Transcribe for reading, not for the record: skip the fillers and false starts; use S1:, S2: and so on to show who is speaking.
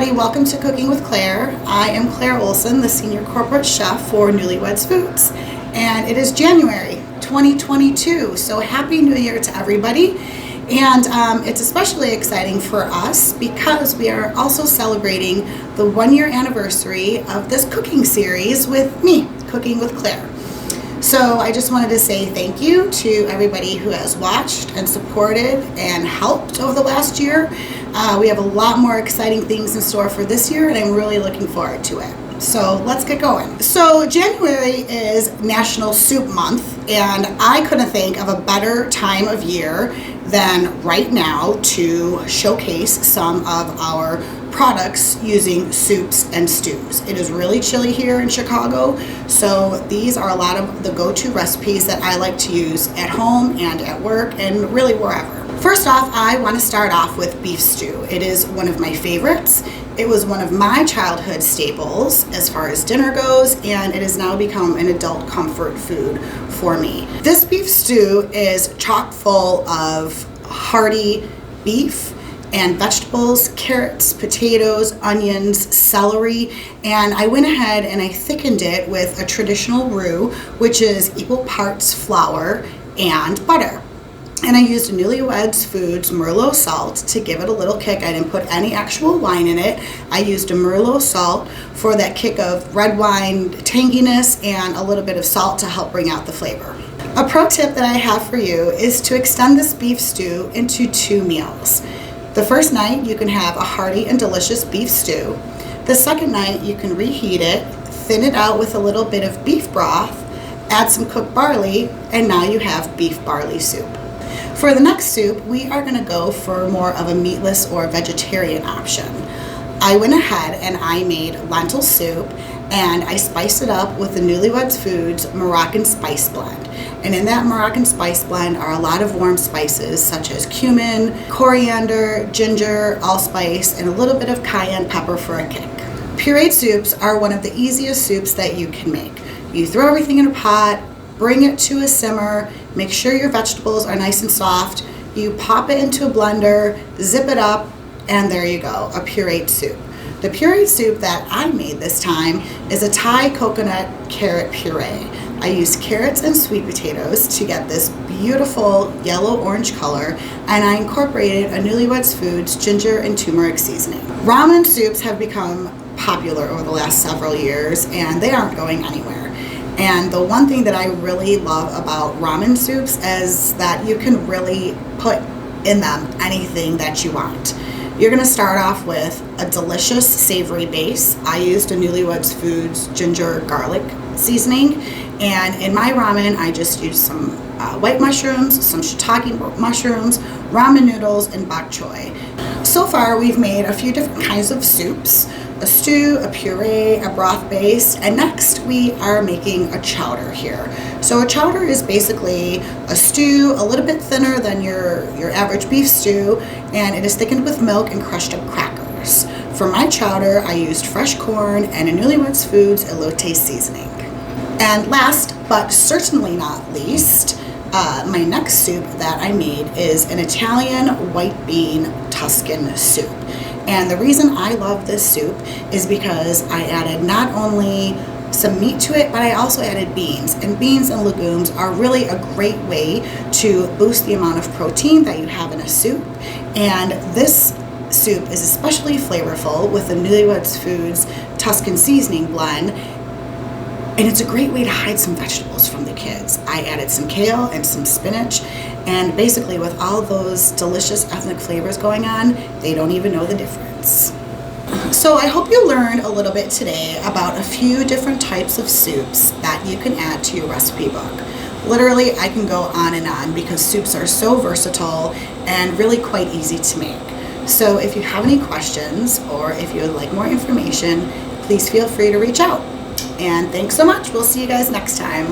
S1: everybody, welcome to Cooking with Claire. I am Claire Olsen, the Senior Corporate Chef for Weds Foods, and it is January 2022, so Happy New Year to everybody. And it's especially exciting for us because we are also celebrating the 1-year anniversary of this cooking series with me, Cooking with Claire. So I just wanted to say thank you to everybody who has watched and supported and helped over the last year. We have a lot more exciting things in store for this year, and I'm really looking forward to it. So let's get going. So January is National Soup Month, and I couldn't think of a better time of year than right now to showcase some of our products using soups and stews. It is really chilly here in Chicago, so these are a lot of the go-to recipes that I like to use at home and at work and really wherever. First off, I want to start off with beef stew. It is one of my favorites. It was one of my childhood staples as far as dinner goes, and it has now become an adult comfort food for me. This beef stew is chock full of hearty beef and vegetables, carrots, potatoes, onions, celery, and I went ahead and I thickened it with a traditional roux, which is equal parts flour and butter. And I used Weds Foods Merlot salt to give it a little kick. I didn't put any actual wine in it. I used a Merlot salt for that kick of red wine tanginess and a little bit of salt to help bring out the flavor. A pro tip that I have for you is to extend this beef stew into 2 meals. The first night you can have a hearty and delicious beef stew. The second night you can reheat it, thin it out with a little bit of beef broth, add some cooked barley, and now you have beef barley soup. For the next soup, we are going to go for more of a meatless or vegetarian option. I went ahead and I made lentil soup, and I spiced it up with the Weds Foods Moroccan spice blend. And in that Moroccan spice blend are a lot of warm spices such as cumin, coriander, ginger, allspice, and a little bit of cayenne pepper for a kick. Pureed soups are one of the easiest soups that you can make. You throw everything in a pot, bring it to a simmer, make sure your vegetables are nice and soft, you pop it into a blender, zip it up, and there you go, a pureed soup. The pureed soup that I made this time is a Thai coconut carrot puree. I used carrots and sweet potatoes to get this beautiful yellow-orange color, and I incorporated a Weds Foods ginger and turmeric seasoning. Ramen soups have become popular over the last several years, and they aren't going anywhere. And the one thing that I really love about ramen soups is that you can really put in them anything that you want. You're going to start off with a delicious savory base. I used a Weds Foods ginger garlic seasoning, and in my ramen I just used some white mushrooms, some shiitake mushrooms, ramen noodles, and bok choy. So far we've made a few different kinds of soups: a stew, a puree, a broth base, and next we are making a chowder here. So a chowder is basically a stew a little bit thinner than your average beef stew, and it is thickened with milk and crushed up crackers. For my chowder I used fresh corn and a Weds Foods elote seasoning. And last but certainly not least, my next soup that I made is an Italian white bean Tuscan soup. And the reason I love this soup is because I added not only some meat to it, but I also added beans. And beans and legumes are really a great way to boost the amount of protein that you have in a soup. And this soup is especially flavorful with the Weds Foods Tuscan seasoning blend. And it's a great way to hide some vegetables from the kids. I added some kale and some spinach, and basically with all those delicious ethnic flavors going on, they don't even know the difference. So I hope you learned a little bit today about a few different types of soups that you can add to your recipe book. Literally, I can go on and on because soups are so versatile and really quite easy to make. So if you have any questions or if you would like more information, please feel free to reach out. And thanks so much. We'll see you guys next time.